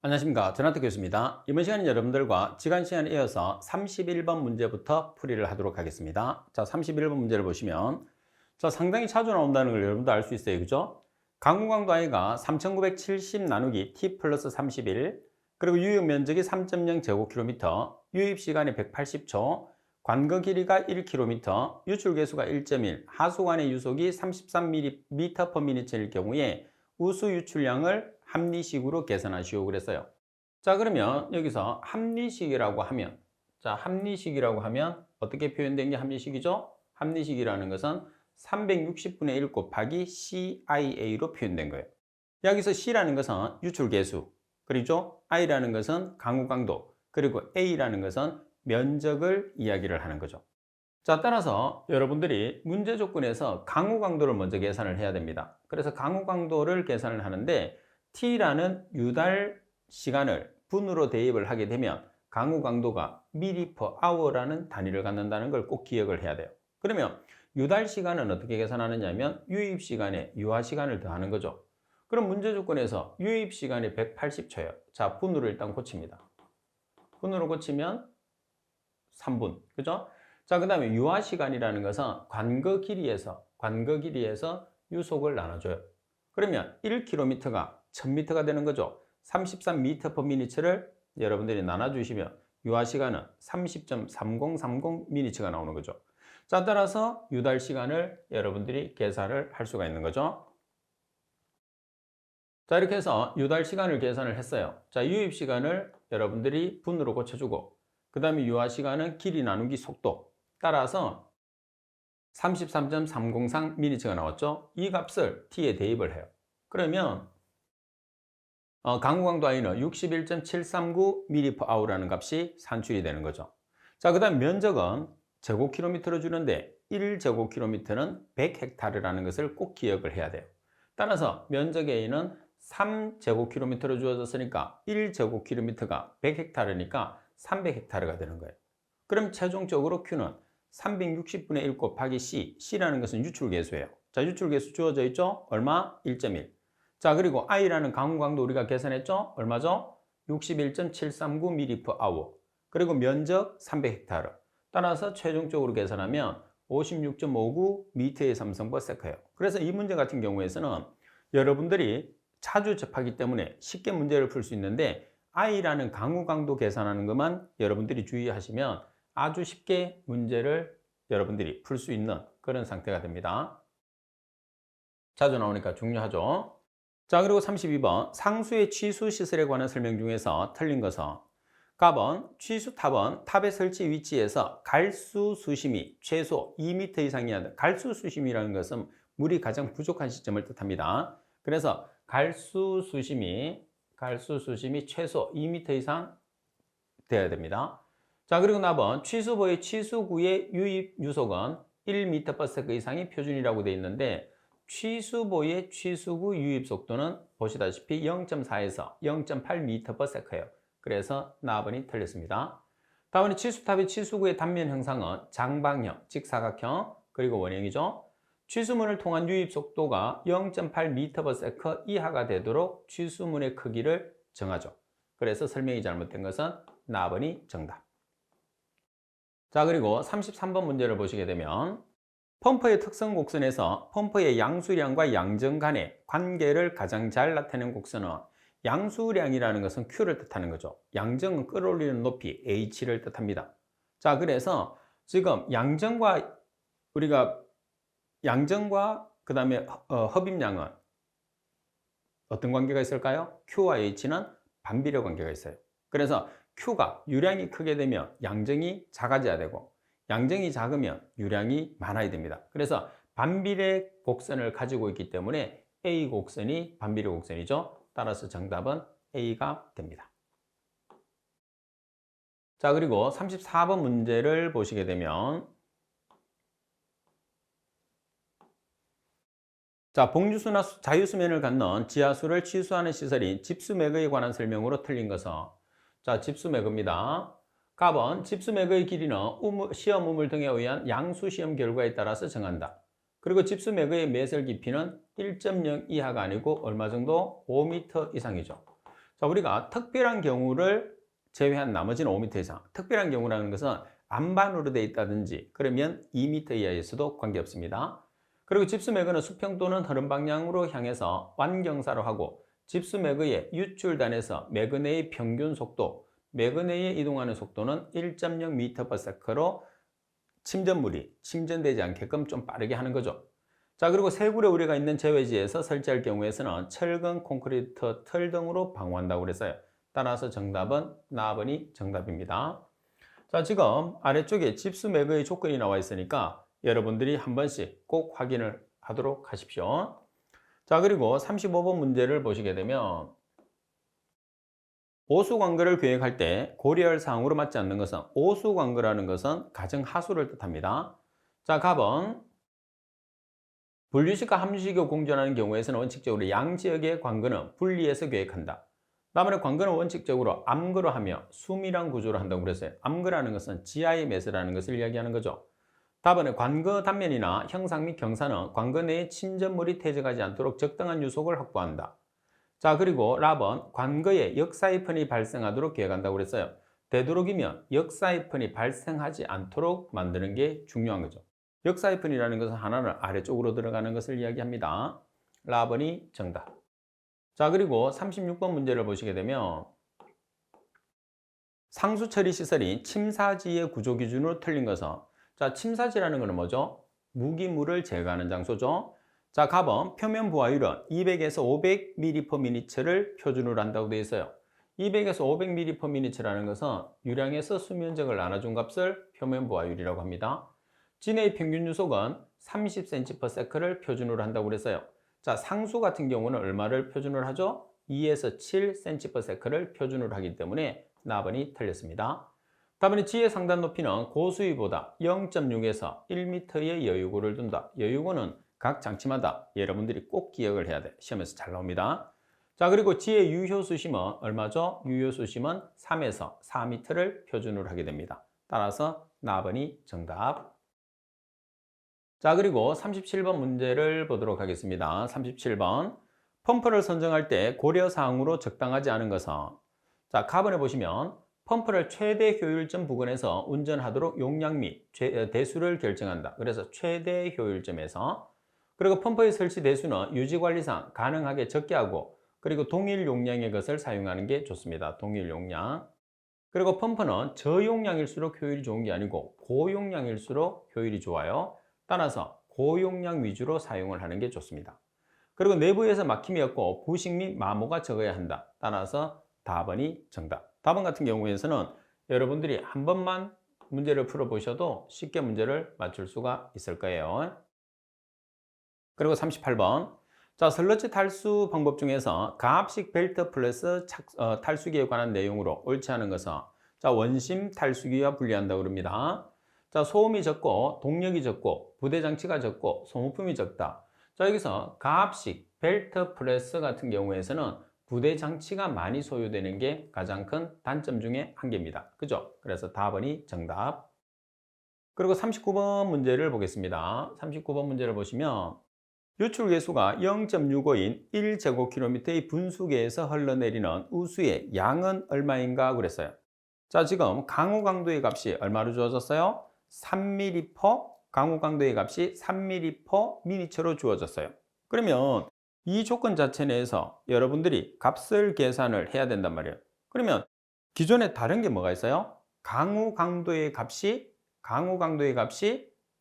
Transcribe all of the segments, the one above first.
안녕하십니까. 전하태 교수입니다. 이번 시간은 여러분들과 지난 시간에 이어서 31번 문제부터 풀이를 하도록 하겠습니다. 자, 31번 문제를 보시면 상당히 자주 나온다는 걸 여러분도 알 수 있어요. 그죠? 강우강도 i가 3970 나누기 t 플러스 31, 그리고 유효 면적이 3.0 제곱킬로미터, 유입 시간이 180초, 관거 길이가 1km, 유출 계수가 1.1, 하수관의 유속이 33m/m일 경우에 우수 유출량을 합리식으로 계산하시오 그랬어요. 자, 그러면 여기서 합리식이라고 하면, 합리식이라고 하면 어떻게 표현된 게 합리식이죠? 합리식이라는 것은 360분의 1 곱하기 CIA로 표현된 거예요. 여기서 C라는 것은 유출계수, 그리고 I라는 것은 강우강도, 그리고 A라는 것은 면적을 이야기를 하는 거죠. 자, 따라서 여러분들이 문제 조건에서 강우강도를 먼저 계산을 해야 됩니다. 그래서 강우강도를 계산을 하는데 T라는 유달 시간을 분으로 대입을 하게 되면 강우강도가 mil/h라는 단위를 갖는다는 걸 꼭 기억을 해야 돼요. 그러면 유달 시간은 어떻게 계산하느냐 하면 유입 시간에 유화 시간을 더하는 거죠. 그럼 문제 조건에서 유입 시간이 180초예요. 자, 분으로 일단 고칩니다. 분으로 고치면 3분. 그죠? 자, 그 다음에 유화 시간이라는 것은 관거 길이에서 유속을 나눠줘요. 그러면 1km가 1000m가 되는 거죠. 33m/min를 여러분들이 나눠주시면 유화 시간은 30.3030min가 나오는 거죠. 자, 따라서 유달 시간을 여러분들이 계산을 할 수가 있는 거죠. 자, 이렇게 해서 유달 시간을 계산을 했어요. 자, 유입 시간을 여러분들이 분으로 고쳐주고, 그 다음에 유화 시간은 길이 나누기 속도 따라서 33.303min가 나왔죠. 이 값을 t에 대입을 해요. 그러면 강우강도 i는 61.739ml/h라는 값이 산출이 되는 거죠. 자, 그 다음 면적은 제곱킬로미터로 주는데 1제곱킬로미터는 100헥타르라는 것을 꼭 기억을 해야 돼요. 따라서 면적 A는 3제곱킬로미터로 주어졌으니까 1제곱킬로미터가 100헥타르니까 300헥타르가 되는 거예요. 그럼 최종적으로 Q는 360분의 1 곱하기 C라는 것은 유출계수예요. 자, 유출계수 주어져 있죠? 얼마? 1.1. 자, 그리고 I라는 강우강도 우리가 계산했죠? 얼마죠? 61.739ml/h. 그리고 면적 300헥타르. 따라서 최종적으로 계산하면 56.59m의 삼성버세커예요. 그래서 이 문제 같은 경우에서는 여러분들이 자주 접하기 때문에 쉽게 문제를 풀 수 있는데 I라는 강우강도 계산하는 것만 여러분들이 주의하시면 아주 쉽게 문제를 여러분들이 풀 수 있는 그런 상태가 됩니다. 자주 나오니까 중요하죠. 자, 그리고 32번 상수의 취수 시설에 관한 설명 중에서 틀린 것은 갑은 취수탑은 탑의 설치 위치에서 갈수 수심이 최소 2m 이상이어야 돼. 갈수 수심이라는 것은 물이 가장 부족한 시점을 뜻합니다. 그래서 갈수 수심이 최소 2m 이상 되어야 됩니다. 자, 그리고 나번 취수보의 취수구의 유입 유속은 1m/s 이상이 표준이라고 되어 있는데 취수보의 취수구 유입 속도는 보시다시피 0.4에서 0.8m/s예요. 그래서 나번이 틀렸습니다. 다음은 취수탑의 취수구의 단면 형상은 장방형, 직사각형, 그리고 원형이죠. 취수문을 통한 유입 속도가 0.8m/s 이하가 되도록 취수문의 크기를 정하죠. 그래서 설명이 잘못된 것은 나번이 정답. 자, 그리고 33번 문제를 보시게 되면 펌프의 특성 곡선에서 펌프의 양수량과 양정 간의 관계를 가장 잘 나타내는 곡선은 양수량이라는 것은 Q를 뜻하는 거죠. 양정은 끌어올리는 높이 H를 뜻합니다. 자, 그래서 지금 양정과 그 다음에 흡입량은 어떤 관계가 있을까요? Q와 H는 반비례 관계가 있어요. 그래서 Q가 유량이 크게 되면 양정이 작아져야 되고 양정이 작으면 유량이 많아야 됩니다. 그래서 반비례 곡선을 가지고 있기 때문에 A 곡선이 반비례 곡선이죠. 따라서 정답은 A가 됩니다. 자, 그리고 34번 문제를 보시게 되면 자, 봉주수나 자유수면을 갖는 지하수를 취수하는 시설인 집수매거에 관한 설명으로 틀린 것은 자, 집수매거입니다. 갑은 집수매거의 길이는 시험 우물 등에 의한 양수시험 결과에 따라서 정한다. 그리고 집수매거의 매설 깊이는 1.0 이하가 아니고 얼마 정도? 5m 이상이죠. 자, 우리가 특별한 경우를 제외한 나머지는 5m 이상. 특별한 경우라는 것은 안반으로 되어 있다든지 그러면 2m 이하에서도 관계없습니다. 그리고 집수매거는 수평 또는 흐름 방향으로 향해서 완경사로 하고 집수매거의 유출단에서 매거 내의 평균 속도, 매거 내에 이동하는 속도는 1.0m/s로 침전물이 침전되지 않게끔 좀 빠르게 하는 거죠. 자, 그리고 세굴에 우리가 있는 제외지에서 설치할 경우에서는 철근, 콘크리트, 틀 등으로 방호한다고 그랬어요. 따라서 정답은 나번이 정답입니다. 자, 지금 아래쪽에 집수 매거의 조건이 나와 있으니까 여러분들이 한 번씩 꼭 확인을 하도록 하십시오. 자, 그리고 35번 문제를 보시게 되면 오수관거를 계획할 때 고려할 사항으로 맞지 않는 것은, 오수관거라는 것은 가정하수를 뜻합니다. 자, 갑은 분류식과 함유식이 공존하는 경우에서는 원칙적으로 양지역의 관거는 분리해서 계획한다. 다음에 관거는 원칙적으로 암거로 하며 수밀한 구조로 한다고 그랬어요. 암거라는 것은 지하의 매세라는 것을 이야기하는 거죠. 답은 관거 단면이나 형상 및 경사는 관거 내에 침전물이 퇴적하지 않도록 적당한 유속을 확보한다. 자, 그리고 랍은 관거에 역사이펀이 발생하도록 계획한다고 그랬어요. 되도록이면 역사이펀이 발생하지 않도록 만드는 게 중요한 거죠. 역사이펀이라는 것은 하나는 아래쪽으로 들어가는 것을 이야기합니다. 랍은이 정답. 자, 그리고 36번 문제를 보시게 되면 상수 처리 시설이 침사지의 구조 기준으로 틀린 것은, 자, 침사지라는 것은 뭐죠? 무기물을 제거하는 장소죠. 자, 갑은 표면 부하율은 200에서 500ml/m를 표준으로 한다고 되어 있어요. 200에서 500ml/m라는 것은 유량에서 수면적을 나눠준 값을 표면 부하율이라고 합니다. 진해의 평균 유속은 30cm/s를 표준으로 한다고 그랬어요. 자, 상수 같은 경우는 얼마를 표준으로 하죠? 2에서 7cm/s를 표준으로 하기 때문에 나번이 틀렸습니다. 다음에 지의 상단 높이는 고수위보다 0.6에서 1m의 여유고를 둔다. 여유고는 각 장치마다 여러분들이 꼭 기억을 해야 돼. 시험에서 잘 나옵니다. 자, 그리고 지의 유효수심은 얼마죠? 유효수심은 3에서 4m를 표준으로 하게 됩니다. 따라서 나번이 정답. 자, 그리고 37번 문제를 보도록 하겠습니다. 37번. 펌프를 선정할 때 고려사항으로 적당하지 않은 것은, 자, 가번에 보시면 펌프를 최대 효율점 부근에서 운전하도록 용량 및 대수를 결정한다. 그래서 최대 효율점에서, 그리고 펌프의 설치 대수는 유지관리상 가능하게 적게 하고, 그리고 동일 용량의 것을 사용하는 게 좋습니다. 동일 용량. 그리고 펌프는 저용량일수록 효율이 좋은 게 아니고 고용량일수록 효율이 좋아요. 따라서 고용량 위주로 사용을 하는 게 좋습니다. 그리고 내부에서 막힘이 없고 부식 및 마모가 적어야 한다. 따라서 답번이 정답. 답번 같은 경우에서는 여러분들이 한 번만 문제를 풀어보셔도 쉽게 문제를 맞출 수가 있을 거예요. 그리고 38번. 자, 슬러지 탈수 방법 중에서 가압식 벨트 플러스 탈수기에 관한 내용으로 옳지 않은 것은, 자, 원심 탈수기와 분리한다고 그럽니다. 자, 소음이 적고 동력이 적고 부대장치가 적고 소모품이 적다. 자, 여기서 가압식 벨트 플러스 같은 경우에서는 부대장치가 많이 소요되는 게 가장 큰 단점 중에 한 개입니다. 그죠? 그래서 답은이 정답. 그리고 39번 문제를 보겠습니다. 39번 문제를 보시면 유출 계수가 0.65인 1제곱킬로미터의 분수계에서 흘러내리는 우수의 양은 얼마인가 그랬어요. 자, 지금 강우 강도의 값이 얼마로 주어졌어요? 3mm 강우 강도의 값이 3mm 미니처로 주어졌어요. 그러면 이 조건 자체 내에서 여러분들이 값을 계산을 해야 된단 말이에요. 그러면 기존에 다른 게 뭐가 있어요? 강우 강도의 값이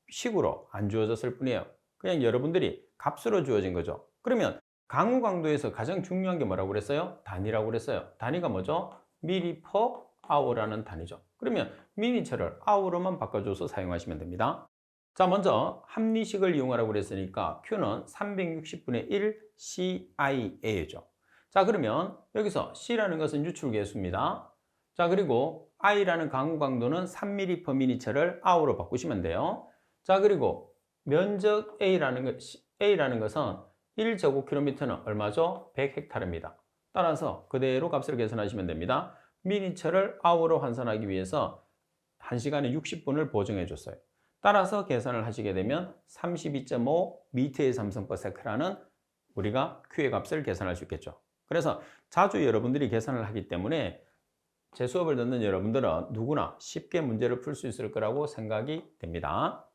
식으로 안 주어졌을 뿐이에요. 그냥 여러분들이 값으로 주어진 거죠. 그러면 강우 강도에서 가장 중요한 게 뭐라고 그랬어요? 단위라고 그랬어요. 단위가 뭐죠? mili per hour라는 단위죠. 그러면 미니처를 hour로만 바꿔줘서 사용하시면 됩니다. 자, 먼저 합리식을 이용하라고 그랬으니까 Q는 360분의 1 CIA죠. 자, 그러면 여기서 C라는 것은 유출 계수입니다. 자, 그리고 I라는 강우 강도는 3mm per minute를 hour로 바꾸시면 돼요. 자, 그리고 면적 A라는 것은 1제곱킬로미터는 얼마죠? 100헥타르입니다. 따라서 그대로 값을 계산하시면 됩니다. 미니처를 hour로 환산하기 위해서 1시간에 60분을 보정해 줬어요. 따라서 계산을 하시게 되면 32.5 m의 3승/s라는 우리가 Q의 값을 계산할 수 있겠죠. 그래서 자주 여러분들이 계산을 하기 때문에 제 수업을 듣는 여러분들은 누구나 쉽게 문제를 풀 수 있을 거라고 생각이 됩니다.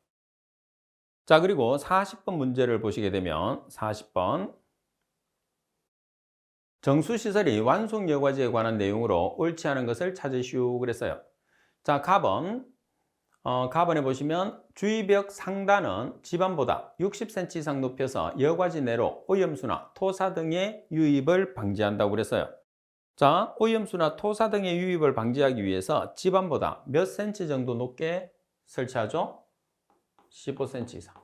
자, 그리고 40번 문제를 보시게 되면 40번 정수시설이 완송여과지에 관한 내용으로 옳지 않은 것을 찾으시오 그랬어요. 자, 가번에 보시면 주위벽 상단은 지반보다 60cm 이상 높여서 여과지 내로 오염수나 토사 등의 유입을 방지한다고 그랬어요. 자, 오염수나 토사 등의 유입을 방지하기 위해서 지반보다 몇 cm 정도 높게 설치하죠? 15cm 이상.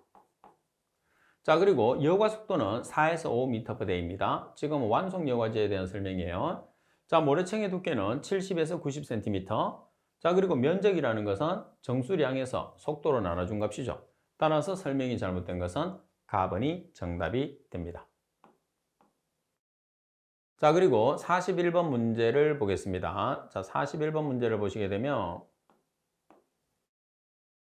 자, 그리고 여과 속도는 4에서 5m/d입니다. 지금 완송 여과지에 대한 설명이에요. 자, 모래층의 두께는 70에서 90cm. 자, 그리고 면적이라는 것은 정수량에서 속도로 나눠준 값이죠. 따라서 설명이 잘못된 것은 가번이 정답이 됩니다. 자, 그리고 41번 문제를 보겠습니다. 자, 41번 문제를 보시게 되면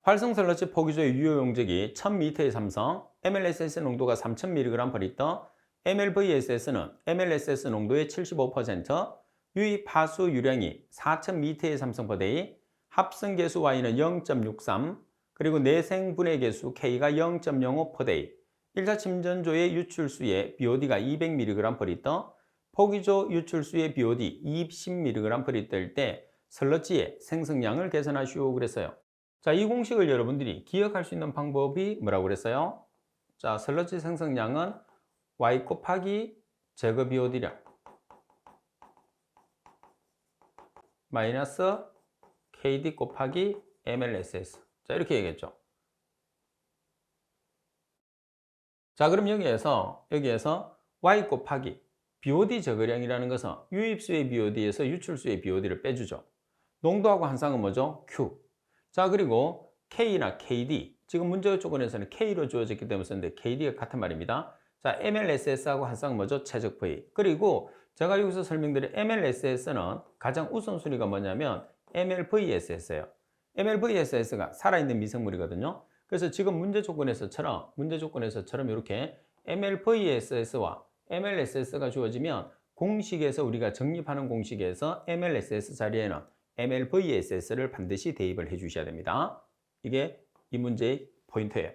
활성슬러지 포기조의 유효용적이 1000m의 삼성, MLSS 농도가 3000mg/L, MLVSS는 MLSS 농도의 75%, 유입 하수 유량이 4000m의 삼성/day, 합성 계수 Y는 0.63, 그리고 내생 분해 계수 K가 0.05/day, 1차 침전조의 유출수의 BOD가 200mg/L, 포기조 유출수의 BOD 20mg/L일 때 슬러지의 생성량을 계산하시오 그랬어요. 자, 이 공식을 여러분들이 기억할 수 있는 방법이 뭐라고 그랬어요? 자, 슬러지 생성량은 Y 곱하기 제거 BOD량 마이너스 KD 곱하기 MLSS. 자, 이렇게 얘기했죠. 자, 그럼 여기에서 Y 곱하기 BOD 제거량이라는 것은 유입수의 BOD에서 유출수의 BOD를 빼주죠. 농도하고 한상은 뭐죠? Q. 자, 그리고 K나 KD, 지금 문제 조건에서는 K로 주어졌기 때문에 썼는데 KD가 같은 말입니다. 자, MLSS하고 한상은 뭐죠? 최적 V. 그리고 제가 여기서 설명드린 MLSS는 가장 우선순위가 뭐냐면 MLVSS예요. MLVSS가 살아있는 미생물이거든요. 그래서 지금 문제 조건에서처럼 이렇게 MLVSS와 MLSS가 주어지면 공식에서 우리가 정립하는 공식에서 MLSS 자리에는 MLVSS를 반드시 대입을 해 주셔야 됩니다. 이게 이 문제의 포인트예요.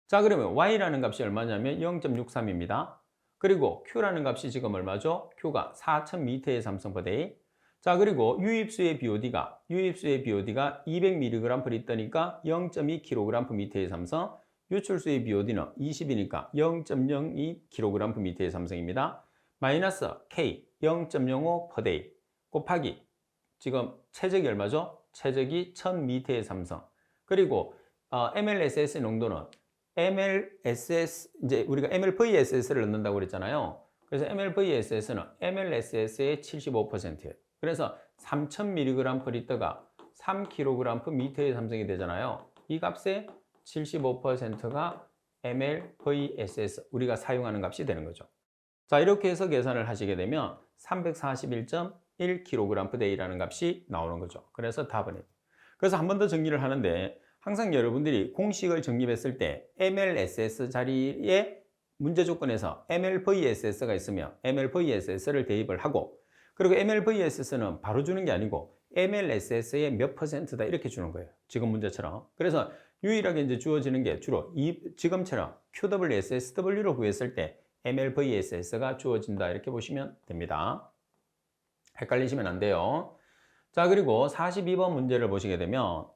자, 그러면 Y라는 값이 얼마냐면 0.63입니다. 그리고 Q라는 값이 지금 얼마죠? Q가 4000m의 삼성/day. 자, 그리고 유입수의 BOD가 200mg/L니까 0.2kg/m의 삼성, 유출수의 BOD는 20이니까 0.02kg/m의 삼성입니다. 마이너스 K 0.05/day 곱하기 지금 최적이 얼마죠? 최적이 1000m의 삼성. 그리고 MLSS 농도는 이제 우리가 MLVSS를 넣는다고 그랬잖아요. 그래서 MLVSS는 MLSS의 75%예요. 그래서 3000mg/L가 3kg/m의 삼성이 되잖아요. 이 값의 75%가 MLVSS, 우리가 사용하는 값이 되는 거죠. 자, 이렇게 해서 계산을 하시게 되면 341.1kg/day라는 값이 나오는 거죠. 그래서 답은. 그래서 한 번 더 정리를 하는데 항상 여러분들이 공식을 정립했을 때 MLSS 자리에 문제 조건에서 MLVSS가 있으면 MLVSS를 대입을 하고, 그리고 MLVSS는 바로 주는 게 아니고 MLSS의 몇 %다 이렇게 주는 거예요. 지금 문제처럼. 그래서 유일하게 이제 주어지는 게 주로 지금처럼 QWSSW로 구했을 때 MLVSS가 주어진다 이렇게 보시면 됩니다. 헷갈리시면 안 돼요. 자, 그리고 42번 문제를 보시게 되면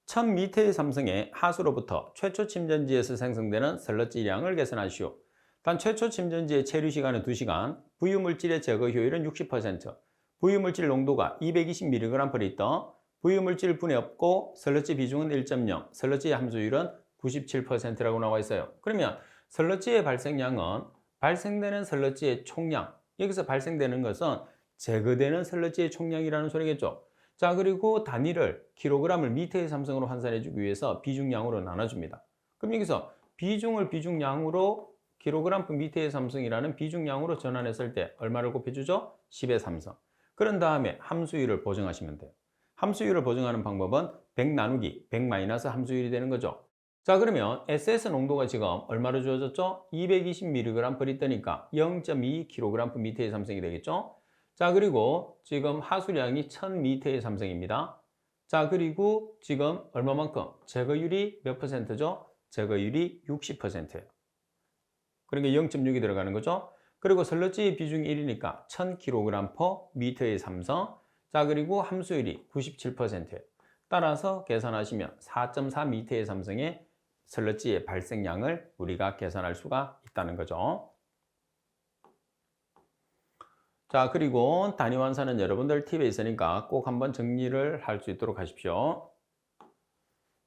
1000m의 삼성의 하수로부터 최초 침전지에서 생성되는 슬러지량을 계산하시오. 단 최초 침전지의 체류 시간은 2시간, 부유물질의 제거 효율은 60%, 부유물질 농도가 220mg/L, 부유물질 분해 없고 슬러지 비중은 1.0, 슬러지의 함수율은 97%라고 나와 있어요. 그러면 슬러지의 발생량은 발생되는 슬러지의 총량, 여기서 발생되는 것은 제거되는 슬러지의 총량이라는 소리겠죠. 자, 그리고 단위를 킬로그램을 미터의 삼성으로 환산해 주기 위해서 비중량으로 나눠줍니다. 그럼 여기서 비중을 비중량으로 kg/m의 삼성이라는 비중량으로 전환했을 때 얼마를 곱해주죠? 10의 삼성. 그런 다음에 함수율을 보정하시면 돼요. 함수율을 보정하는 방법은 100 나누기 100 마이너스 함수율이 되는 거죠. 자, 그러면 SS 농도가 지금 얼마로 주어졌죠? 220mg/L니까 0.2kg/m의 삼성이 되겠죠? 자, 그리고 지금 하수량이 1000m의 삼성입니다. 자, 그리고 지금 얼마만큼? 제거율이 몇 %죠? 제거율이 60%예요. 그러니까 0.6이 들어가는 거죠. 그리고 설러지의 비중이 1이니까 1000kg/m의 삼성. 자, 그리고 함수율이 97%예요. 따라서 계산하시면 4.4m의 삼성의 설러지의 발생량을 우리가 계산할 수가 있다는 거죠. 자, 그리고 단위 환산은 여러분들 팁에 있으니까 꼭 한번 정리를 할 수 있도록 하십시오.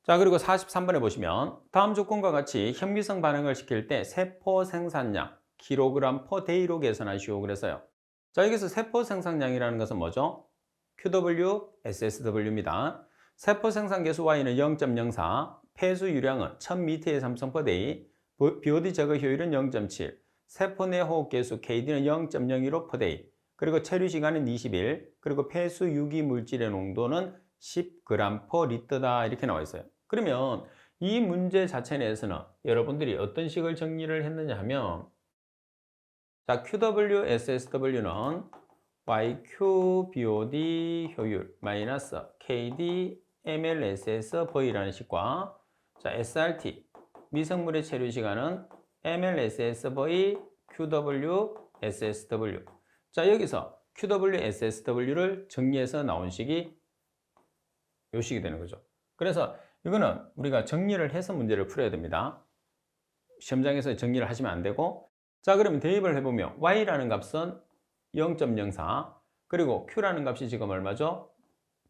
자, 그리고 43번에 보시면 다음 조건과 같이 현미성 반응을 시킬 때 세포 생산량 kg/day로 계산하시오 그래서요. 자, 여기서 세포 생산량이라는 것은 뭐죠? QW, SSW입니다. 세포 생산 개수 Y는 0.04, 폐수 유량은 1000m의 삼성/day, BOD 제거 효율은 0.7, 세포 내 호흡 개수 KD는 0.02로/day, 그리고 체류 시간은 20일, 그리고 폐수 유기 물질의 농도는 10g/L다 이렇게 나와 있어요. 그러면 이 문제 자체 내에서는 여러분들이 어떤 식을 정리를 했느냐 하면, 자, QW, SSW는 YQBOD 효율 마이너스 KD MLSSV라는 식과, 자, SRT 미생물의 체류 시간은 MLSSV QW SSW. 자, 여기서 QW SSW를 정리해서 나온 식이 요 식이 되는 거죠. 그래서 이거는 우리가 정리를 해서 문제를 풀어야 됩니다. 시험장에서 정리를 하시면 안 되고, 자, 그러면 대입을 해보면 Y라는 값은 0.04, 그리고 Q라는 값이 지금 얼마죠?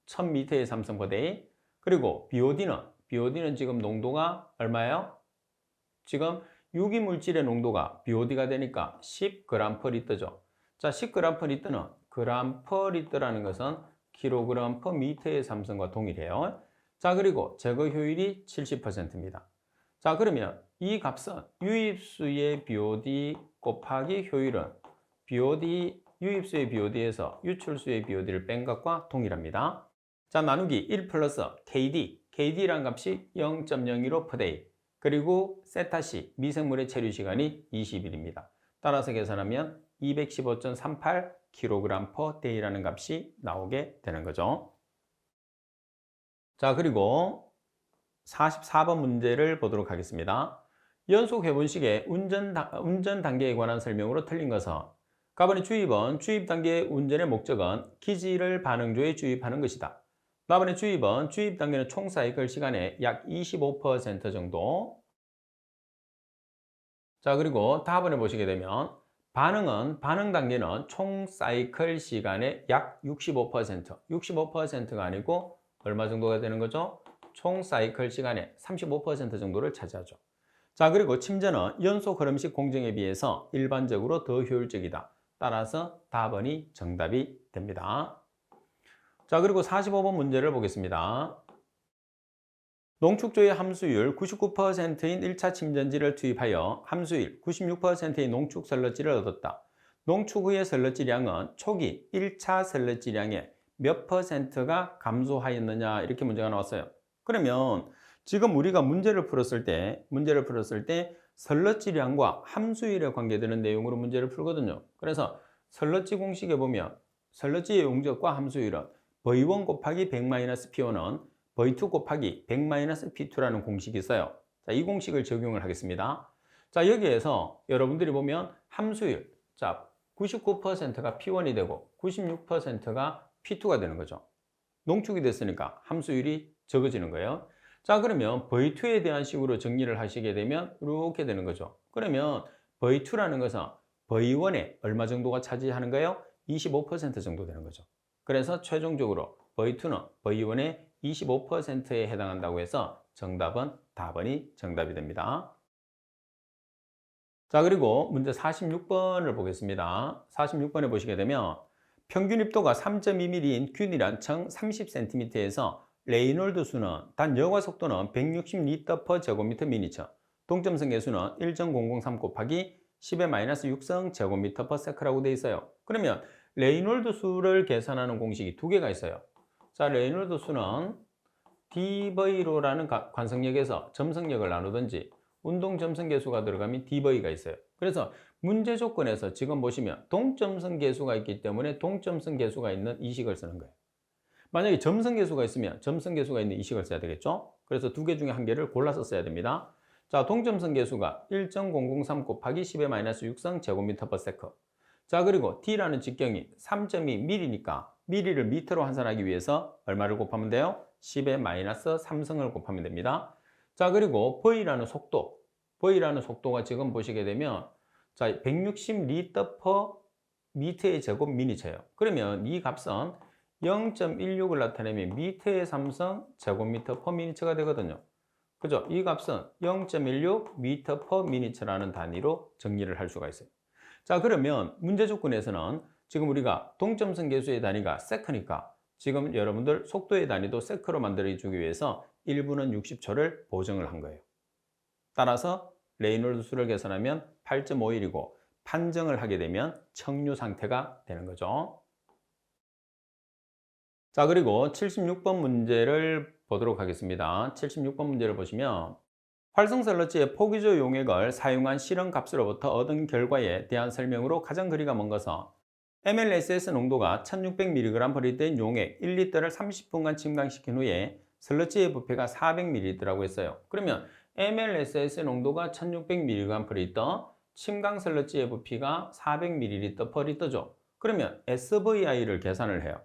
1000m의 삼성/day. 그리고 BOD는 지금 농도가 얼마예요? 지금 유기물질의 농도가 BOD가 되니까 10g/L죠. 자, 10g/L는 g/L라는 것은 kg/m의 삼성과 동일해요. 자, 그리고 제거 효율이 70%입니다. 자, 그러면 이 값은 유입수의 BOD 곱하기 효율은 유입수의 BOD에서 유출수의 BOD를 뺀 것과 동일합니다. 자, 나누기 1 플러스 KD라는 값이 0.02로/day, 그리고 세타-C 미생물의 체류 시간이 20일입니다. 따라서 계산하면 215.38kg/day라는 값이 나오게 되는 거죠. 자, 그리고 44번 문제를 보도록 하겠습니다. 연속 회분식의 운전 단계에 관한 설명으로 틀린 것은, 가번의 주입은 주입 단계의 운전의 목적은 기지를 반응조에 주입하는 것이다. 나번의 주입은 주입 단계는 총 사이클 시간의 약 25% 정도. 자, 그리고 다음번에 보시게 되면 반응 단계는 총 사이클 시간의 약 65%가 아니고 얼마 정도가 되는 거죠? 총 사이클 시간의 35% 정도를 차지하죠. 자, 그리고 침전은 연속 흐름식 공정에 비해서 일반적으로 더 효율적이다. 따라서 답번이 정답이 됩니다. 자, 그리고 45번 문제를 보겠습니다. 농축조의 함수율 99%인 1차 침전지를 투입하여 함수율 96%의 농축 설러지를 얻었다. 농축 후의 설러지량은 초기 1차 설러지량의 몇 %가 감소하였느냐 이렇게 문제가 나왔어요. 그러면 지금 우리가 문제를 풀었을 때 설러지량과 함수율에 관계되는 내용으로 문제를 풀거든요. 그래서 설러지 공식에 보면 설러지의 용적과 함수율은 V1 곱하기 100-P1은 V2 곱하기 100-P2라는 공식이 있어요. 자, 이 공식을 적용을 하겠습니다. 자, 여기에서 여러분들이 보면 함수율, 자, 99%가 P1이 되고 96%가 P2가 되는 거죠. 농축이 됐으니까 함수율이 적어지는 거예요. 자, 그러면 V2에 대한 식으로 정리를 하시게 되면 이렇게 되는 거죠. 그러면 V2라는 것은 V1의 얼마 정도가 차지하는 거예요? 25% 정도 되는 거죠. 그래서 최종적으로 V2는 V1의 25%에 해당한다고 해서 정답은 답번이 정답이 됩니다. 자, 그리고 문제 46번을 보겠습니다. 46번에 보시게 되면 평균 입도가 3.2mm인 균일한 청 30cm에서 레이놀드 수는 단 여과 속도는 160L/제곱미터 미니처, 동점성 계수는 1.003 곱하기 10의-6성 제곱미터/s라고 되어 있어요. 그러면 레이놀드 수를 계산하는 공식이 두 개가 있어요. 자, 레이놀드 수는 dV로라는 관성력에서 점성력을 나누든지 운동 점성 계수가 들어가면 dV가 있어요. 그래서 문제 조건에서 지금 보시면 동점성 계수가 있기 때문에 동점성 계수가 있는 이식을 쓰는 거예요. 만약에 점성 계수가 있으면 점성 계수가 있는 이식을 써야 되겠죠? 그래서 두 개 중에 한 개를 골라서 써야 됩니다. 자, 동점성 계수가 1.003 곱하기 10의 마이너스 6성 제곱미터 per 세컨. 자, 그리고 D라는 직경이 3.2mm니까 mm를 미터로 환산하기 위해서 얼마를 곱하면 돼요? 10의 마이너스 3성을 곱하면 됩니다. 자, 그리고 V라는 속도. V라는 속도가 지금 보시게 되면 자, 160리터 per 미터의 제곱 미니처예요. 그러면 이 값은 0.16을 나타내면 미터의 3성 제곱미터 per 미니처가 되거든요. 그죠? 이 값은 0.16 미터 per 미니처라는 단위로 정리를 할 수가 있어요. 자, 그러면 문제 조건에서는 지금 우리가 동점성 계수의 단위가 세크니까 지금 여러분들 속도의 단위도 세크로 만들어주기 위해서 1분은 60초를 보정을 한 거예요. 따라서 레이놀드 수를 계산하면 8.51이고 판정을 하게 되면 청류 상태가 되는 거죠. 자, 그리고 76번 문제를 보도록 하겠습니다. 76번 문제를 보시면 활성설러지의 포기조 용액을 사용한 실험 값으로부터 얻은 결과에 대한 설명으로 가장 거리가 먼 것은 MLSS 농도가 1600mg/L인 용액 1리터를 30분간 침강시킨 후에 설러지의 부피가 400ml라고 했어요. 그러면 MLSS 농도가 1600mg/L, 침강 설러지의 부피가 400ml/L죠. 그러면 SVI를 계산을 해요.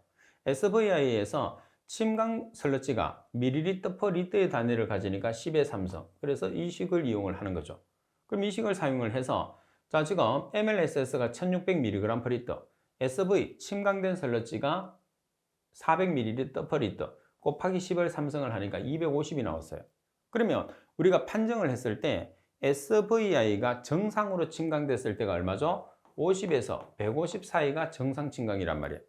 SVI에서 침강 설러지가 ml/L의 단위를 가지니까 10의 3성. 그래서 이 식을 이용을 하는 거죠. 그럼 이 식을 사용을 해서 자, 지금 MLSS가 1600mg/L, SV 침강된 설러지가 400ml/L 곱하기 10을 3성을 하니까 250이 나왔어요. 그러면 우리가 판정을 했을 때 SVI가 정상으로 침강됐을 때가 얼마죠? 50에서 150 사이가 정상 침강이란 말이에요.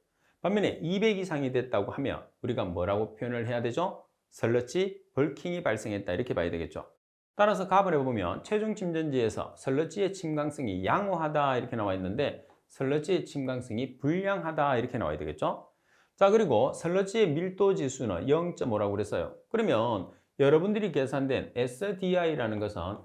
반면에 200 이상이 됐다고 하면 우리가 뭐라고 표현을 해야 되죠? 설러지 벌킹이 발생했다 이렇게 봐야 되겠죠. 따라서 값을 해보면 최종 침전지에서 설러지의 침강성이 양호하다 이렇게 나와 있는데 설러지의 침강성이 불량하다 이렇게 나와야 되겠죠. 자, 그리고 설러지의 밀도 지수는 0.5라고 그랬어요. 그러면 여러분들이 계산된 SDI라는 것은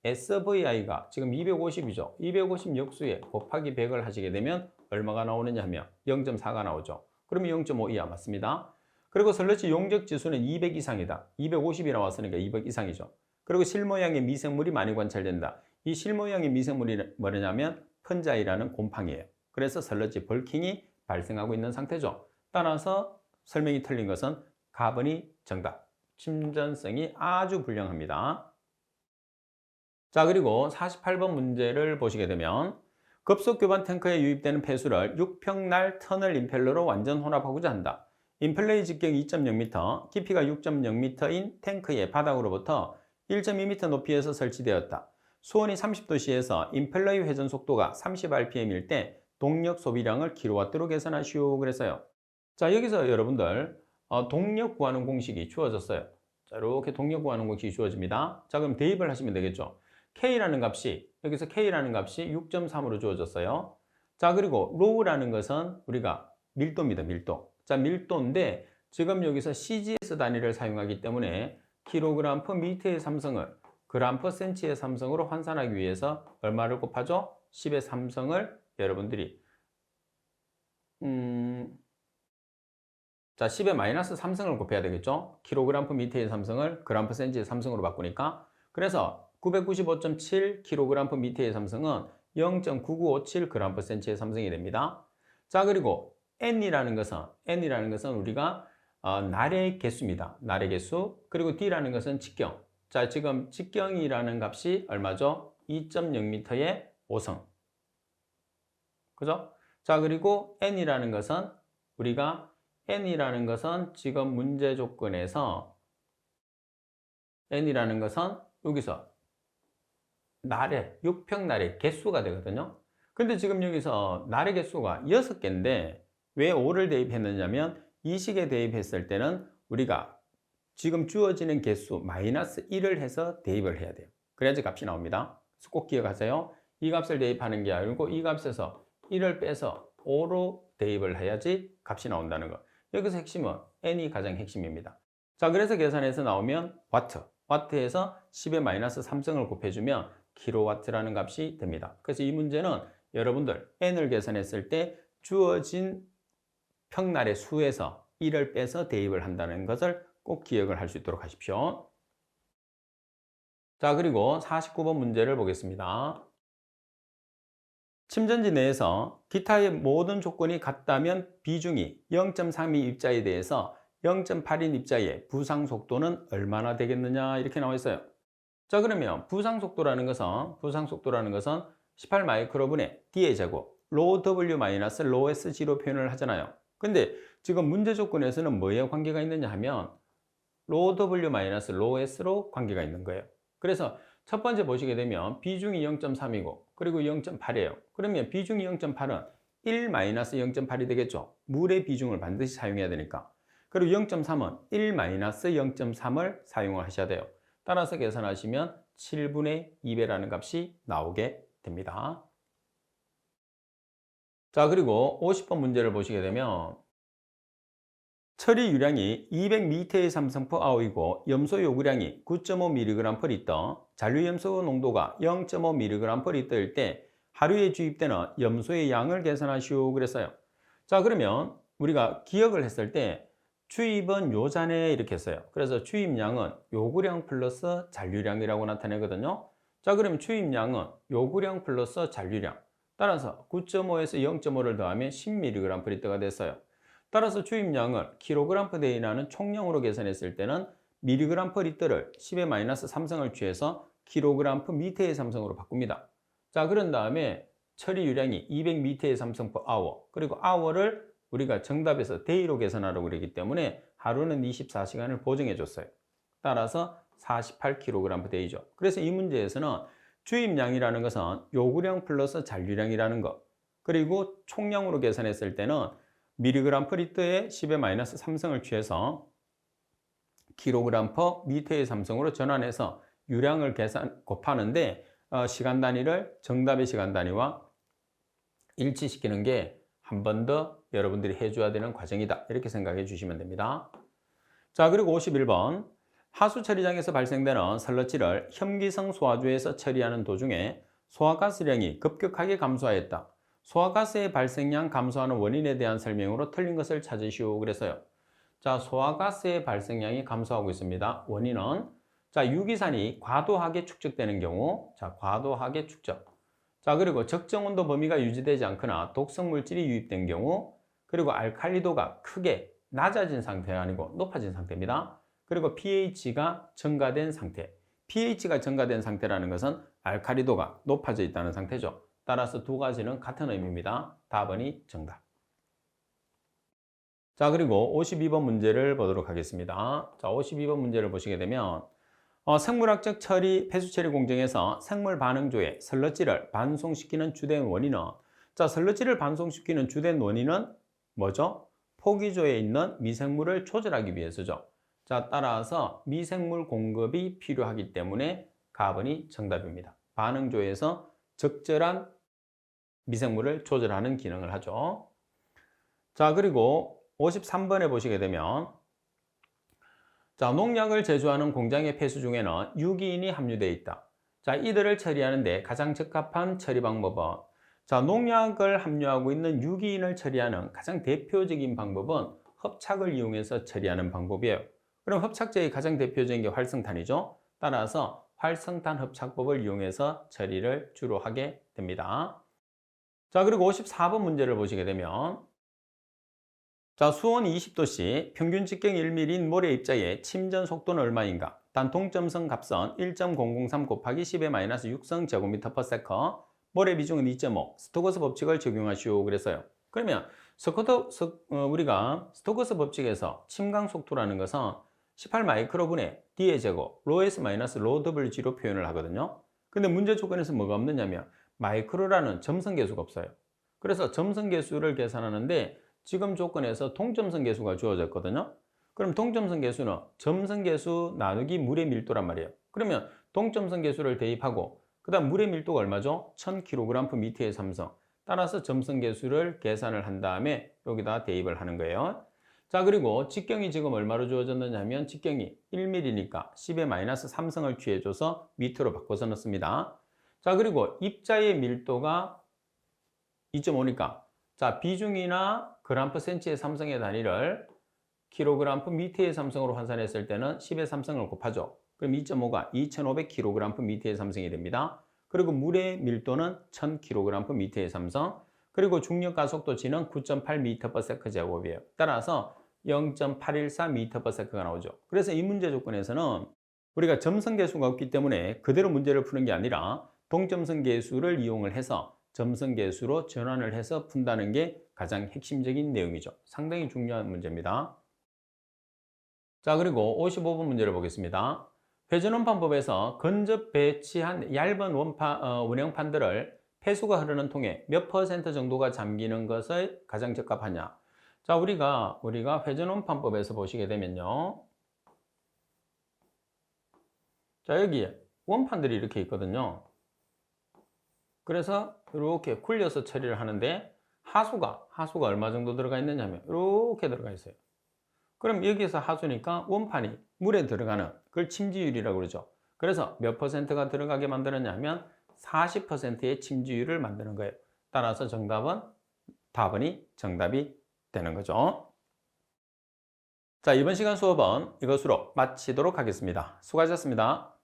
SVI가 지금 250이죠. 250 역수에 곱하기 100을 하시게 되면 얼마가 나오느냐 하면 0.4가 나오죠. 그러면 0.5 이하 맞습니다. 그리고 설러지 용적 지수는 200 이상이다. 250이 나왔으니까 200 이상이죠. 그리고 실모양의 미생물이 많이 관찰된다. 이 실모양의 미생물이 뭐냐면 펀자이라는 곰팡이에요. 그래서 설러지 벌킹이 발생하고 있는 상태죠. 따라서 설명이 틀린 것은 가번이 정답. 침전성이 아주 불량합니다. 자, 그리고 48번 문제를 보시게 되면 급속 교반 탱크에 유입되는 폐수를 6평날 터널 임펠러로 완전 혼합하고자 한다. 임펠러의 직경 2.0m, 깊이가 6.0m인 탱크의 바닥으로부터 1.2m 높이에서 설치되었다. 수온이 30도씨에서 임펠러의 회전 속도가 30rpm일 때 동력 소비량을 킬로와트로 계산하시오 그랬어요. 자, 여기서 여러분들 동력 구하는 공식이 주어졌어요. 자, 이렇게 동력 구하는 공식이 주어집니다. 자, 그럼 대입을 하시면 되겠죠. K라는 값이 여기서 K라는 값이 6.3으로 주어졌어요. 자, 그리고 로우라는 것은 우리가 밀도입니다. 밀도. 자, 밀도인데 지금 여기서 CGS 단위를 사용하기 때문에 킬로그램 퍼 미터의 삼성을 그램 퍼 센치의 삼성으로 환산하기 위해서 얼마를 곱하죠? 10의 삼성을 여러분들이 자, 10의 마이너스 3성을 곱해야 되겠죠? 킬로그램 퍼 미터의 삼성을 그램 퍼 센치의 삼성으로 바꾸니까 그래서 995.7 kg per 미터의 삼성은 0.9957 g per cm의 삼성이 됩니다. 자, 그리고 N이라는 것은 우리가 날의 개수입니다. 날의 개수. 그리고 D라는 것은 직경. 자, 지금 직경이라는 값이 얼마죠? 2.0m의 5성. 그죠? 자, 그리고 N이라는 것은 지금 문제 조건에서 N이라는 것은 여기서 날의 6평날의 개수가 되거든요. 근데 지금 여기서 날의 개수가 6개인데 왜 5를 대입했느냐면 이 식에 대입했을 때는 우리가 지금 주어지는 개수 마이너스 1을 해서 대입을 해야 돼요. 그래야지 값이 나옵니다. 꼭 기억하세요. 이 값을 대입하는 게 아니고 이 값에서 1을 빼서 5로 대입을 해야지 값이 나온다는 거. 여기서 핵심은 N이 가장 핵심입니다. 자, 그래서 계산해서 나오면 와트에서 10의 마이너스 3성을 곱해주면 킬로와트라는 값이 됩니다. 그래서 이 문제는 여러분들 N을 계산했을 때 주어진 평날의 수에서 1을 빼서 대입을 한다는 것을 꼭 기억을 할 수 있도록 하십시오. 자, 그리고 49번 문제를 보겠습니다. 침전지 내에서 기타의 모든 조건이 같다면 비중이 0.32 입자에 대해서 0.8인 입자의 부상 속도는 얼마나 되겠느냐 이렇게 나와 있어요. 자, 그러면 부상 속도라는 것은 18 마이크로분의 D의 제곱 로 W 마이너스 로 S0 표현을 하잖아요. 근데 지금 문제 조건에서는 뭐에 관계가 있느냐 하면 로 W 마이너스 로 S로 관계가 있는 거예요. 그래서 첫 번째 보시게 되면 비중이 0.3이고 그리고 0.8이에요. 그러면 비중이 0.8은 1 마이너스 0.8이 되겠죠. 물의 비중을 반드시 사용해야 되니까. 그리고 0.3은 1 마이너스 0.3을 사용을 하셔야 돼요. 따라서 계산하시면 7분의 2배라는 값이 나오게 됩니다. 자, 그리고 50번 문제를 보시게 되면 처리 유량이 200m의 삼성포아워이고 염소 요구량이 9.5mg/L, 잔류 염소 농도가 0.5mg/L일 때 하루에 주입되는 염소의 양을 계산하시오 그랬어요. 자, 그러면 우리가 기억을 했을 때 주입은 요잔에 이렇게 했어요. 그래서 주입량은 요구량 플러스 잔류량이라고 나타내거든요. 자, 그러면 주입량은 요구량 플러스 잔류량. 따라서 9.5에서 0.5를 더하면 10mg/L가 됐어요. 따라서 주입량을 kg/day라는 총량으로 계산했을 때는 mg/L을 10의 마이너스 3성을 취해서 kg/m의 삼성으로 바꿉니다. 자, 그런 다음에 처리 유량이 200m의 삼성 per hour, 그리고 hour를 우리가 정답에서 day로 계산하라고 그러기 때문에 하루는 24시간을 보정해 줬어요. 따라서 48kg/day죠. 그래서 이 문제에서는 주입량이라는 것은 요구량 플러스 잔류량이라는 것, 그리고 총량으로 계산했을 때는 mg/L에 10의 마이너스 3성을 취해서 kg/m의 삼성으로 전환해서 유량을 곱하는데 시간 단위를 정답의 시간 단위와 일치시키는 게 한 번 더 여러분들이 해줘야 되는 과정이다. 이렇게 생각해 주시면 됩니다. 자, 그리고 51번. 하수 처리장에서 발생되는 설러지를 혐기성 소화주에서 처리하는 도중에 소화가스량이 급격하게 감소하였다. 소화가스의 발생량 감소하는 원인에 대한 설명으로 틀린 것을 찾으시오 그랬어요. 자, 소화가스의 발생량이 감소하고 있습니다. 원인은 자, 유기산이 과도하게 축적되는 경우, 자, 과도하게 축적. 자, 그리고 적정 온도 범위가 유지되지 않거나 독성 물질이 유입된 경우, 그리고 알칼리도가 크게 낮아진 상태가 아니고 높아진 상태입니다. 그리고 pH가 증가된 상태. pH가 증가된 상태라는 것은 알칼리도가 높아져 있다는 상태죠. 따라서 두 가지는 같은 의미입니다. 답은이 정답. 자, 그리고 52번 문제를 보도록 하겠습니다. 자, 52번 문제를 보시게 되면 생물학적 처리, 폐수 처리 공정에서 생물 반응조에 설러지를 반송시키는 주된 원인은 자, 설러지를 반송시키는 주된 원인은 뭐죠? 포기조에 있는 미생물을 조절하기 위해서죠. 자, 따라서 미생물 공급이 필요하기 때문에 가번이 정답입니다. 반응조에서 적절한 미생물을 조절하는 기능을 하죠. 자, 그리고 53번에 보시게 되면 자, 농약을 제조하는 공장의 폐수 중에는 유기인이 함유되어 있다. 자, 이들을 처리하는데 가장 적합한 처리 방법은 자, 농약을 함유하고 있는 유기인을 처리하는 가장 대표적인 방법은 hợp 착을 이용해서 처리하는 방법이에요. 그럼 hợp 착제의 가장 대표적인 게 활성탄이죠. 따라서 활성탄 hợp 착법을 이용해서 처리를 주로 하게 됩니다. 자, 그리고 54번 문제를 보시게 되면 자, 수온 20도씨 평균 직경 1mm인 모래 입자의 침전 속도는 얼마인가? 단 동점성 값은 1.003 곱하기 10의 마이너스 6성 제곱미터 per second, 모래 비중은 2.5, 스토커스 법칙을 적용하시오 그랬어요. 그러면 우리가 스토커스 법칙에서 침강 속도라는 것은 18 마이크로분의 D의 제곱, 로 S 마이너스 로 Wg로 표현을 하거든요. 근데 문제 조건에서 뭐가 없느냐면 마이크로라는 점성 계수가 없어요. 그래서 점성 계수를 계산하는데 지금 조건에서 동점성 계수가 주어졌거든요. 그럼 동점성 계수는 점성 계수 나누기 물의 밀도란 말이에요. 그러면 동점성 계수를 대입하고 그 다음 물의 밀도가 얼마죠? 1000kg/m의 삼성. 따라서 점성 계수를 계산을 한 다음에 여기다 대입을 하는 거예요. 자, 그리고 직경이 지금 얼마로 주어졌느냐 하면 직경이 1mm니까 10의 마이너스 3성을 취해줘서 미터로 바꿔서 넣습니다. 자, 그리고 입자의 밀도가 2.5니까 자, 비중이나 그램 퍼 센치의 삼성의 단위를 킬로그램 퍼 미터의 삼성으로 환산했을 때는 10의 삼성을 곱하죠. 그럼 2.5가 2500kg per 미터의 삼성이 됩니다. 그리고 물의 밀도는 1000kg per 미터의 삼성, 그리고 중력 가속도 g는 9.8m/s 제곱이에요. 따라서 0.814m/s가 나오죠. 그래서 이 문제 조건에서는 우리가 점성계수가 없기 때문에 그대로 문제를 푸는 게 아니라 동점성계수를 이용을 해서 점성계수로 전환을 해서 푼다는 게 가장 핵심적인 내용이죠. 상당히 중요한 문제입니다. 자, 그리고 55번 문제를 보겠습니다. 회전원판법에서 건접 배치한 얇은 원형판들을 폐수가 흐르는 통에 몇 퍼센트 정도가 잠기는 것을 가장 적합하냐. 자, 우리가 회전원판법에서 보시게 되면요. 자, 여기 원판들이 이렇게 있거든요. 그래서 이렇게 굴려서 처리를 하는데 하수가 얼마 정도 들어가 있느냐 하면 이렇게 들어가 있어요. 그럼 여기서 하수니까 원판이 물에 들어가는 그걸 침지율이라고 그러죠. 그래서 몇 퍼센트가 들어가게 만드느냐 하면 40%의 침지율을 만드는 거예요. 따라서 답은이 정답이 되는 거죠. 자, 이번 시간 수업은 이것으로 마치도록 하겠습니다. 수고하셨습니다.